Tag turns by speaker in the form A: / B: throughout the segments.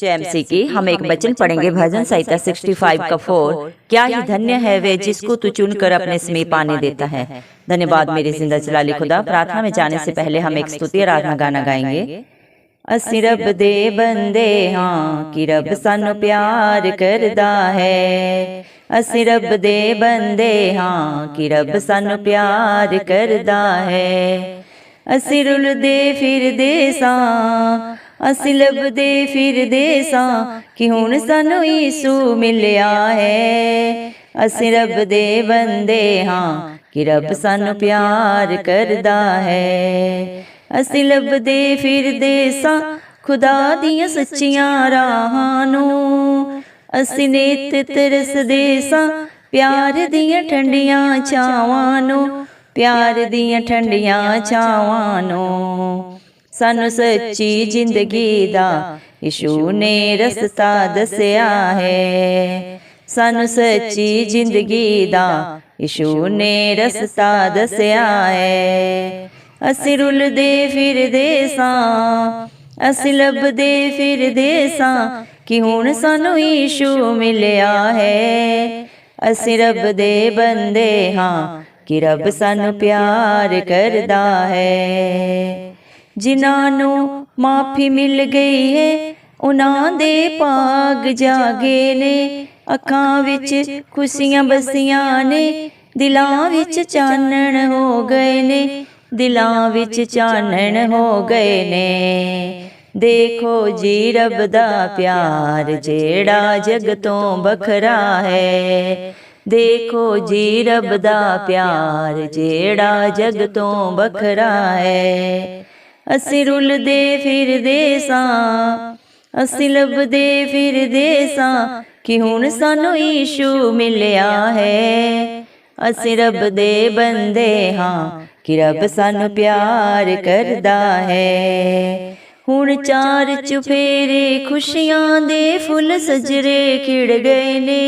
A: चैमसी की हम एक वचन पढ़ेंगे भजन संहिता 65 का 4। क्या ही धन्य है वे जिसको तू चुनकर अपने समीप आने देता है। धन्यवाद मेरी जिंदा जलाली खुदा। प्रार्थना में जाने से पहले हम एक स्तुति आराधना गाना गाएंगे। असी रब दे बंदे हाँ कि रब सानू प्यार करदा है। असी रब दे बंदे हाँ कि रब सानू प्यार करदा है। असी रुलदे फिरदे सां असी लभदे फिरदे सां कि हुण सानू यीशु मिलिया है। असी रब दे बंदे हाँ कि रब सानू प्यार करदा है। असी लभदे फिरदे सां खुदा दियां सच्चियां राहां नूं। असी नित तरसदे सां प्यार दियां ठंडियां छावां नूं। प्यार दियां ठंडियां छावां नूं। सानू सच्ची जिंदगी दा यीशु ने रस्ता दस्या है। सानू सच्ची जिंदगी दा यीशु ने रस्ता दस्या है। असी रुलदे फिरदे सां असी लभदे फिरदे सां कि हुण सानू यीशु मिलिया है। असी रब दे बंदे हाँ कि रब सानू प्यार करदा है। जिन्हां नू माफी मिल गई है उन्हां दे भाग जागे ने। अखां विच खुशियां बसियां ने दिलां विच चानण हो गए ने। दिलां विच चानण हो गए ने। देखो जी रब दा प्यार जेड़ा जग तों बखरा है। देखो जी रब दा प्यार जेड़ा जग तों बखरा है। असी रुलदे फिरदे सां असी लभदे फिरदे सां कि हुण सानू यीशु मिलिया है। असी रब दे बंदे हाँ कि रब सानू प्यार करदा है। हुण चार चुफेरे खुशियां दे फुल सजरे खिड़ गए ने।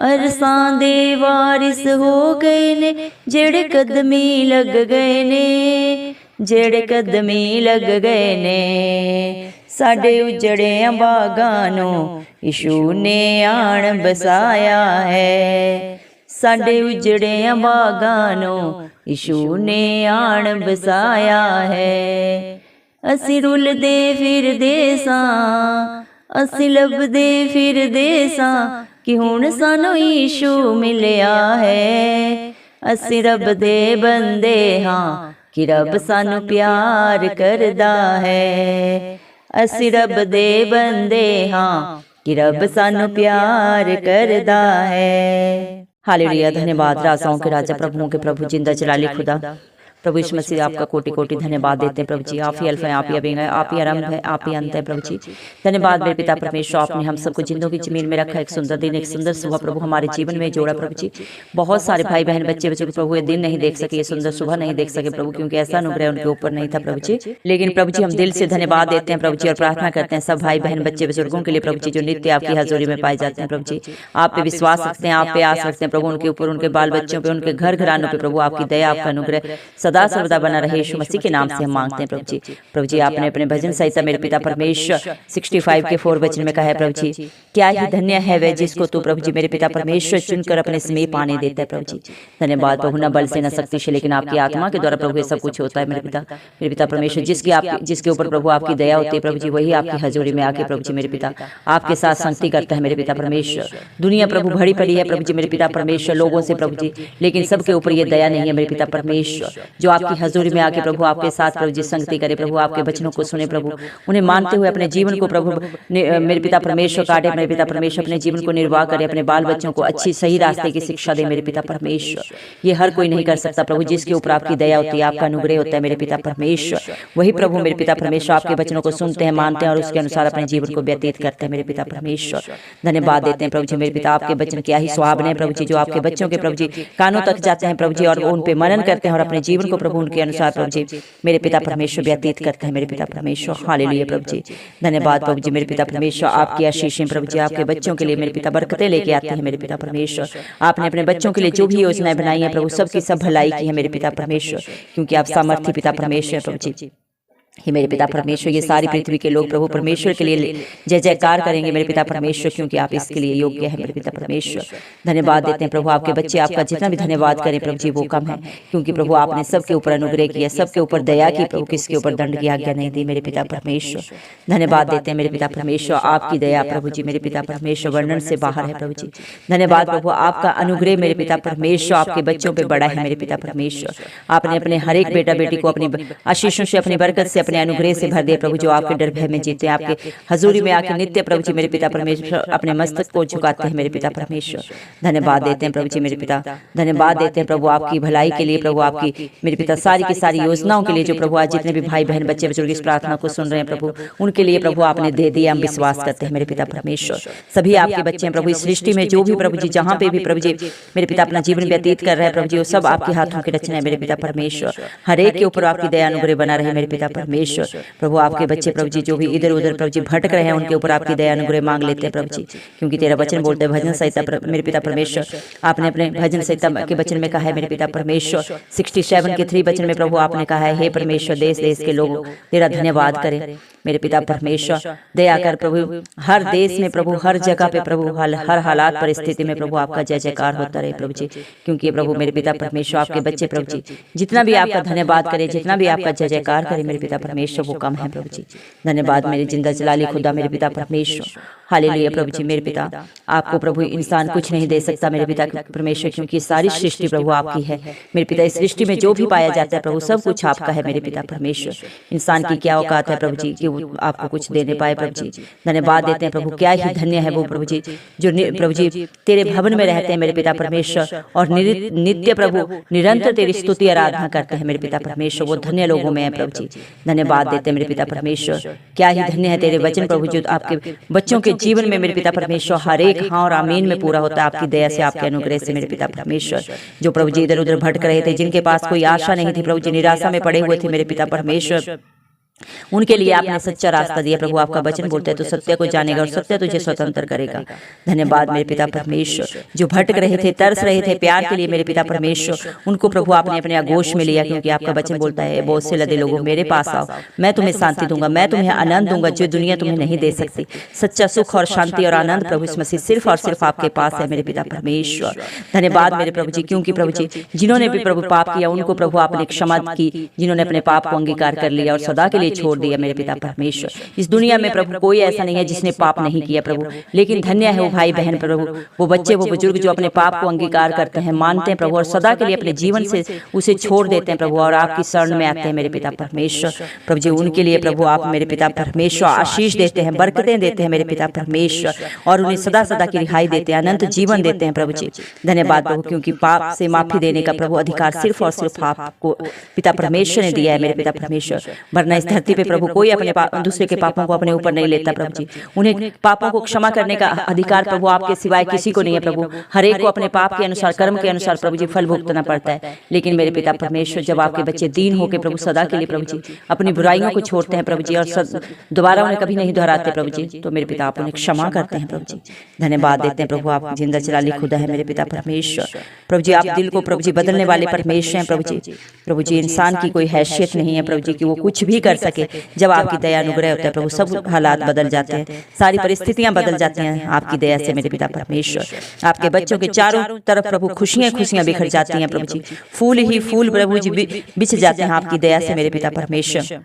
A: अरसां दे वारिस हो गए ने जेड़े कदमी लग गए ने। जेड़े कदमी लग गए ने। साडे उजड़ियां बागां नूं यीशु ने आण बसाया है। साडे उजड़ियां बागां नूं यीशु ने आण बसाया है। असी रुलदे फिरदे सां असी लभदे फिरदे सां कि हुण सानू यीशु मिलिया है। असी रब दे बंदे हाँ कि रब सानू प्यार करदा है। असी रब दे बंदे हाँ कि रब सानू प्यार करदा है। हालेलुया। धन्यवाद राजाओं के राजा प्रभुओं के प्रभु जिंदा जलाली खुदा। प्रभु यीशु मसीह आपका कोटि कोटि धन्यवाद देते हैं प्रभु जी। आप ही अल्फा है, आप ही अबेगा है, आप ही आरंभ है, आप ही अंत है प्रभु जी। धन्यवाद मेरे पिता परमेश्वर, आपने हम सबको जिंदों की जमीन में रखा। एक सुंदर दिन, एक सुंदर सुबह प्रभु हमारे जीवन में जोड़ा प्रभु जी। बहुत सारे भाई बहन बच्चे बच्चे प्रभु ये दिन नहीं देख सके, ये सुंदर सुबह नहीं देख सके प्रभु, क्योंकि ऐसा अनुग्रह उनके ऊपर नहीं था प्रभु जी। लेकिन प्रभु जी हम दिल से धन्यवाद देते हैं प्रभु जी और प्रार्थना करते हैं सब भाई बहन बच्चे बुजुर्गों के लिए प्रभु जी जो नित्य आपकी हजूरी में पाए जाते हैं प्रभु जी। आप पे विश्वास रखते हैं, आप पे आस रखते हैं प्रभु, उनके ऊपर, उनके बाल बच्चों पे, उनके घर घरानों पे प्रभु आपकी दया, आपका अनुग्रह सदा सर्वदा बना यीशु मसीह के नाम से हम मांगते हैं प्रभु जी। प्रभु जी आपने अपने भजन संहिता मेरे पिता परमेश्वर 65 के 4 वचन में कहा है प्रभु जी, क्या ही धन्य है वह जिसको तू प्रभु जी मेरे पिता परमेश्वर चुनकर अपने समीप आने देता है प्रभु जी। धन्यवाद प्रभु, न बल से न शक्ति से लेकिन आपकी आत्मा के द्वारा प्रभु ये सब कुछ होता है मेरे पिता परमेश्वर। जिसके ऊपर प्रभु आपकी दया होती है प्रभु जी, वही आपकी हजूरी में आके प्रभु जी मेरे पिता आपके साथ संगति करता है मेरे पिता परमेश्वर। दुनिया प्रभु भरी पड़ी है प्रभु जी मेरे पिता परमेश्वर लोगों से प्रभु जी, लेकिन सबके ऊपर ये दया नहीं है मेरे पिता परमेश्वर, जो आपकी हजूरी में आके प्रभु आपके साथ प्रभु जी संगति करे प्रभु, आपके वचनों को सुने प्रभु, उन्हें मानते हुए अपने जीवन को प्रभु मेरे पिता परमेश्वर काटे मेरे पिता परमेश्वर, अपने जीवन को निर्वाह करे, अपने बाल बच्चों को अच्छी सही रास्ते की शिक्षा दे मेरे पिता परमेश्वर। ये हर कोई नहीं कर सकता प्रभु, जिसके ऊपर आपकी दया होती है, आपका अनुग्रह होता है मेरे पिता परमेश्वर, वही प्रभु मेरे पिता परमेश्वर आपके वचनों को सुनते हैं, मानते हैं और उसके अनुसार अपने जीवन को व्यतीत करते हैं मेरे पिता परमेश्वर। धन्यवाद देते हैं प्रभु जी मेरे पिता, आपके वचन क्या ही सुहावने हैं प्रभु जी, जो आपके बच्चों के प्रभु जी कानों तक जाते हैं प्रभु जी और उन पे मनन करते हैं और अपने जीवन को प्रभु उनके अनुसार प्रभु जी मेरे पिता परमेश्वर व्यतीत करते हैं मेरे पिता परमेश्वर। हालेलुया प्रभु जी। धन्यवाद प्रभु जी मेरे पिता परमेश्वर, आपकी आशीषें प्रभु जी आपके बच्चों के लिए मेरे पिता बरकतें लेके आती हैं मेरे पिता परमेश्वर। आपने अपने बच्चों के लिए जो भी योजनाएं बनाई हैं प्रभु, सबकी सब भलाई की है मेरे पिता परमेश्वर, क्योंकि आप सामर्थ्य पिता परमेश्वर प्रभु जी। हे मेरे पिता परमेश्वर, ये सारी पृथ्वी के लोग प्रभु परमेश्वर के लिए जय जयकार करेंगे मेरे पिता परमेश्वर, क्योंकि आप इसके लिए योग्य है मेरे पिता परमेश्वर। धन्यवाद देते हैं प्रभु, आपके बच्चे आपका जितना भी धन्यवाद करें प्रभु जी वो कम है, क्योंकि प्रभु आपने सबके ऊपर अनुग्रह किया, सबके ऊपर दया की प्रभु, किसके ऊपर दंड की आज्ञा नहीं दी मेरे पिता परमेश्वर। धन्यवाद देते हैं मेरे पिता परमेश्वर, आपकी दया प्रभु जी मेरे पिता परमेश्वर वर्णन से बाहर है प्रभु जी। धन्यवाद प्रभु, आपका अनुग्रह मेरे पिता परमेश्वर आपके बच्चों पे बड़ा है मेरे पिता परमेश्वर। आपने अपने हर एक बेटा बेटी को अपनी आशीषों से, अपनी बरकत से, अपने अनुग्रह से भर दिया प्रभु, जो आपके डर भय में जीते, आपके हजूरी में आके नित्य प्रभु जी मेरे पिता परमेश्वर अपने मस्तक को झुकाते हैं मेरे पिता परमेश्वर। धन्यवाद देते हैं प्रभु जी मेरे पिता, धन्यवाद देते हैं प्रभु आपकी भलाई के लिए प्रभु, आपकी मेरे पिता सारी की सारी योजनाओं के लिए, जो प्रभु आज जितने भी भाई बहन बच्चे बुजुर्ग इस प्रार्थना को सुन रहे हैं प्रभु, उनके लिए प्रभु आपने दे दिया, हम विश्वास करते हैं मेरे पिता परमेश्वर। सभी आपके बच्चे हैं प्रभु, इस सृष्टि में जो भी प्रभु जी जहाँ पे भी प्रभु जी मेरे पिता अपना जीवन व्यतीत कर रहे हैं प्रभु जी, वो सब आपके हाथों की रचना है मेरे पिता परमेश्वर। हर एक के ऊपर आपकी दया अनुग्रह बना रहे मेरे पिता परमेश्वर। प्रभु आपके बच्चे प्रभु जी जो भी इधर उधर प्रभु जी भटक रहे हैं, उनके ऊपर आपकी दया अनुग्रह मांग लेते हैं प्रभु जी, क्योंकि तेरा वचन बोलते हैं भजन संहिता मेरे पिता परमेश्वर, आपने अपने भजन संहिता के वचन में कहा है मेरे पिता परमेश्वर 67 के 3 वचन में प्रभु आपने कहा है, हे परमेश्वर देश देश के लोग तेरा धन्यवाद करें मेरे पिता परमेश्वर। दया कर प्रभु, हर देश में प्रभु, हर जगह पे प्रभु, हर हालात परिस्थिति में प्रभु आपका जय जयकार होता रहे प्रभु जी, क्योंकि प्रभु मेरे पिता परमेश्वर आपके बच्चे प्रभु जी जितना भी आपका धन्यवाद करे, जितना भी आपका जय जयकार करे मेरे पिता परमेश्वर वो कम है प्रभु जी। धन्यवाद मेरे जिंदा जलाली खुदा मेरे पिता परमेश्वर, हालेलुया प्रभु जी मेरे पिता। आपको प्रभु इंसान कुछ नहीं दे सकता मेरे पिता परमेश्वर, क्योंकि सारी सृष्टि प्रभु आपकी है मेरे पिता। इस सृष्टि में जो भी पाया जाता है प्रभु सब कुछ आपका है मेरे पिता परमेश्वर। इंसान की क्या औकात है प्रभु जी कि वो आपको कुछ देने पाए प्रभु जी। धन्यवाद देते हैं प्रभु, क्या ही धन्य है वो प्रभु जी जो प्रभु जी तेरे भवन में रहते हैं मेरे पिता परमेश्वर, और नित्य प्रभु निरंतर तेरी स्तुति आराधना करते हैं मेरे पिता परमेश्वर, वो धन्य लोगों में है प्रभु जी। धन्यवाद देते हैं मेरे पिता परमेश्वर, क्या ही धन्य है तेरे वचन प्रभु जो आपके बच्चों के जीवन में मेरे पिता परमेश्वर हर एक हाँ और आमीन में पूरा होता है आपकी दया से, आपके अनुग्रह से मेरे पिता परमेश्वर। जो प्रभु जी इधर उधर भटक रहे थे, जिनके पास कोई आशा नहीं थी प्रभु जी, निराशा में पड़े हुए थे मेरे पिता परमेश्वर, उनके लिए आपने सच्चा रास्ता दिया प्रभु। आपका वचन बोलता है तो सत्य को जानेगा और सत्य तुझे स्वतंत्र करेगा। धन्यवाद मेरे पिता परमेश्वर, जो भटक रहे थे, तरस रहे थे प्यार के लिए मेरे पिता परमेश्वर, उनको प्रभु आपने अपने आगोश में लिया, क्योंकि आपका वचन बोलता है बहुत से लदे लोगों मेरे पास आओ, मैं तुम्हें शांति दूंगा, मैं तुम्हें आनंद दूंगा जो दुनिया तुम्हें नहीं दे सकती। सच्चा सुख और शांति और आनंद प्रभु इस मसीह सिर्फ और सिर्फ आपके पास है मेरे पिता परमेश्वर। धन्यवाद मेरे प्रभु जी, क्योंकि प्रभु जी जिन्होंने भी प्रभु पाप किया उनको प्रभु आपने क्षमा की, जिन्होंने अपने पाप को अंगीकार कर लिया और सदा के लिए छोड़ दिया मेरे पिता परमेश्वर। इस दुनिया में प्रभु कोई ऐसा नहीं है जिसने पाप नहीं किया प्रभु, लेकिन धन्य है वो भाई बहन प्रभु, वो बच्चे वो बुजुर्ग जो अपने पाप को अंगीकार करते हैं, मानते हैं प्रभु, और सदा के लिए अपने जीवन से उसे छोड़ देते हैं प्रभु, और आपकी शरण में आते हैं मेरे पिता परमेश्वर। प्रभु जी उनके लिए प्रभु आप मेरे पिता परमेश्वर आशीष देते हैं, बरकतें देते हैं मेरे पिता परमेश्वर, और उन्हें सदा सदा की रिहाई देते हैं, अनंत जीवन देते हैं प्रभु जी। धन्यवाद प्रभु, क्योंकि पाप से माफी देने का प्रभु अधिकार सिर्फ और सिर्फ आपको पिता परमेश्वर ने दिया है मेरे पिता परमेश्वर, वरना इस धरती पे प्रभु कोई अपने दूसरे के पापों को अपने ऊपर नहीं लेता प्रभु जी। उन्हें पापों को क्षमा करने का अधिकार प्रभु आपके सिवाय किसी को नहीं है प्रभु। हर एक को अपने पाप के अनुसार, कर्म के अनुसार प्रभु जी फल भुगतना पड़ता है, लेकिन मेरे पिता परमेश्वर जब आपके बच्चे दीन होकर प्रभु सदा के लिए प्रभु जी अपनी बुराइयों को छोड़ते हैं प्रभु जी, और दोबारा उन्हें कभी नहीं दोहराते प्रभु जी, तो मेरे पिता आप उन्हें क्षमा करते हैं प्रभु जी। धन्यवाद देते हैं प्रभु, आप जिंदा जलाली खुदा है मेरे पिता परमेश्वर। प्रभु जी आप दिल को प्रभु जी बदलने वाले परमेश्वर हैं प्रभु जी। प्रभु जी इंसान की कोई हैसियत नहीं है प्रभु जी कि वो कुछ भी कर सके, जब आपकी दया अनुग्रह होता है प्रभु सब हालात बदल जाते हैं, सारी परिस्थितियां बदल जाती हैं आपकी दया से मेरे पिता परमेश्वर। आपके बच्चों के चारों तरफ प्रभु खुशियां खुशियां बिखर जाती हैं प्रभु जी, फूल ही फूल प्रभु जी बिछ जाते हैं आपकी दया से मेरे पिता परमेश्वर।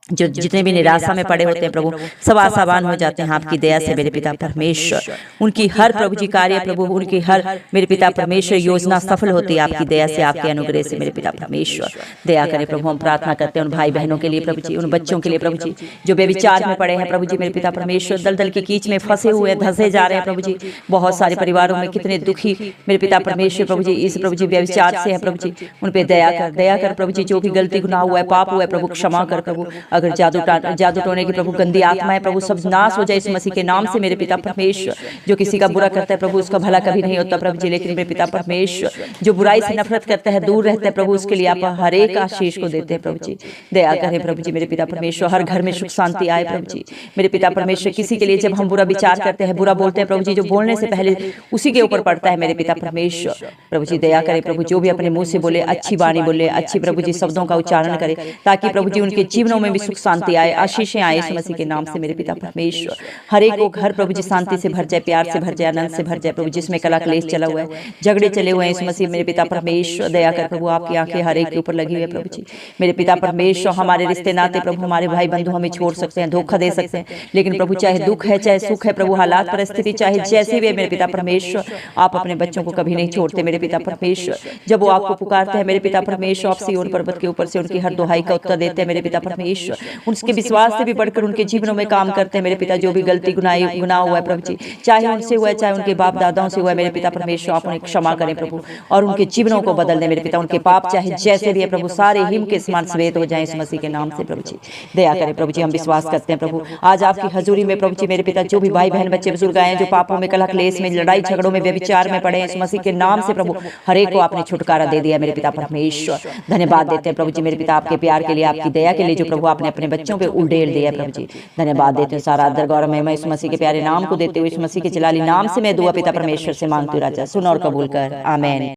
A: जो जितने भी निराशा में पड़े होते हैं प्रभु सब आशावान हो जाते हैं आपकी दया से मेरे पिता परमेश्वर। उनकी हर प्रभु जी कार्य प्रभु, उनकी हर मेरे पिता परमेश्वर योजना सफल होती है आपकी दया से, आपके अनुग्रह से मेरे पिता परमेश्वर। दया करें प्रभु, हम प्रार्थना करते हैं उन भाई बहनों के लिए प्रभु जी, उन बच्चों के लिए प्रभु जी जो बेविचार में पड़े हैं प्रभु जी मेरे पिता परमेश्वर, दलदल की कीच में फंसे हुए धंसे जा रहे हैं प्रभु जी। बहुत सारे परिवारों में कितने दुखी मेरे पिता परमेश्वर प्रभु जी इस प्रभु जी व्यविचार से है प्रभु जी, उन पे दया कर प्रभु जी। जो भी गलती गुनाह हुआ है, पाप हुआ है प्रभु क्षमा कर प्रभु। अगर जादू टोने की प्रभु गंदी आत्मा है प्रभु सब नाश हो जाए इस मसीह के नाम से मेरे पिता परमेश्वर। जो किसी का बुरा करता है प्रभु उसका भला कभी नहीं होता प्रभु जी, लेकिन मेरे पिता परमेश्वर जो बुराई से नफरत करता है, दूर रहता है प्रभु, उसके लिए आप हर एक आशीष को देते हैं प्रभु जी। दया करें प्रभु जी मेरे पिता परमेश्वर, हर घर में सुख शांति आए प्रभु जी मेरे पिता परमेश्वर। किसी के लिए जब हम बुरा विचार करते हैं, बुरा बोलते हैं प्रभु जी, जो बोलने से पहले उसी के ऊपर पड़ता है मेरे पिता परमेश्वर। प्रभु जी दया करें प्रभु, जो भी अपने मुंह से बोले अच्छी वाणी बोले, अच्छी प्रभु जी शब्दों का उच्चारण करे, ताकि प्रभु जी उनके जीवनों में भी सुख शांति आए, आशीषें आए यीशु मसीह के नाम से मेरे पिता परमेश्वर। हर एक को घर प्रभु जी शांति से भर जाए, प्यार से भर जाए, आनंद से भर जाए प्रभु, जिसमें कला क्लेश चला हुआ है, झगड़े चले हुए हैं यीशु मसीह मेरे पिता परमेश्वर, दया कर प्रभु, आपकी आंखें हर एक के ऊपर लगी हुई है प्रभु जी मेरे पिता परमेश्वर। हमारे रिश्ते नाते प्रभु, हमारे भाई बंधु हमें छोड़ सकते हैं, धोखा दे सकते हैं, लेकिन प्रभु चाहे दुख है चाहे सुख है प्रभु, हालात परिस्थिति चाहे जैसे भी है मेरे पिता परमेश्वर, आप अपने बच्चों को कभी नहीं छोड़ते मेरे पिता परमेश्वर। जब वो आपको पुकारते हैं मेरे पिता परमेश्वर, आप सिय्योन पर्वत के ऊपर से उनकी हर दुहाई का उत्तर देते हैं मेरे पिता परमेश्वर। उनके विश्वास से भी बढ़कर उनके जीवनों में काम करते हैं मेरे पिता। जो भी गलती गुनाह हुआ है प्रभु जी, चाहे उनसे हुआ है चाहे उनके बाप दादाओं से हुआ है मेरे पिता परमेश्वर, आप उन्हें क्षमा करें प्रभु और उनके जीवनों को बदल दें मेरे पिता। उनके पाप चाहे जैसे भी है प्रभु, सारे हिम के समान श्वेत हो जाए इस मसीह के नाम से प्रभु जी। दया करें प्रभु जी, हम विश्वास करते हैं प्रभु आज आपकी हजूरी में प्रभु जी मेरे पिता, जो भी भाई बहन बच्चे बुजुर्ग आए जो पापों में, कलह क्लेश में, लड़ाई झगड़ों में, व्यभिचार में पड़े इस मसीह के नाम से प्रभु, हर एक को आपने छुटकारा दे दिया मेरे पिता परमेश्वर। धन्यवाद देते हैं प्रभु जी मेरे पिता, आपके प्यार के लिए, आपकी दया के लिए जो प्रभु आपने अपने बच्चों पे उड़ेल दिया प्रभु जी। धन्यवाद देते हैं, सारा आदर गौरव मैं इस मसीह के प्यारे नाम को देते हुए इस मसीह के जलाली नाम से मैं दुआ पिता परमेश्वर से मांगती हूँ राजा, सुन और कबूल कर, आमीन।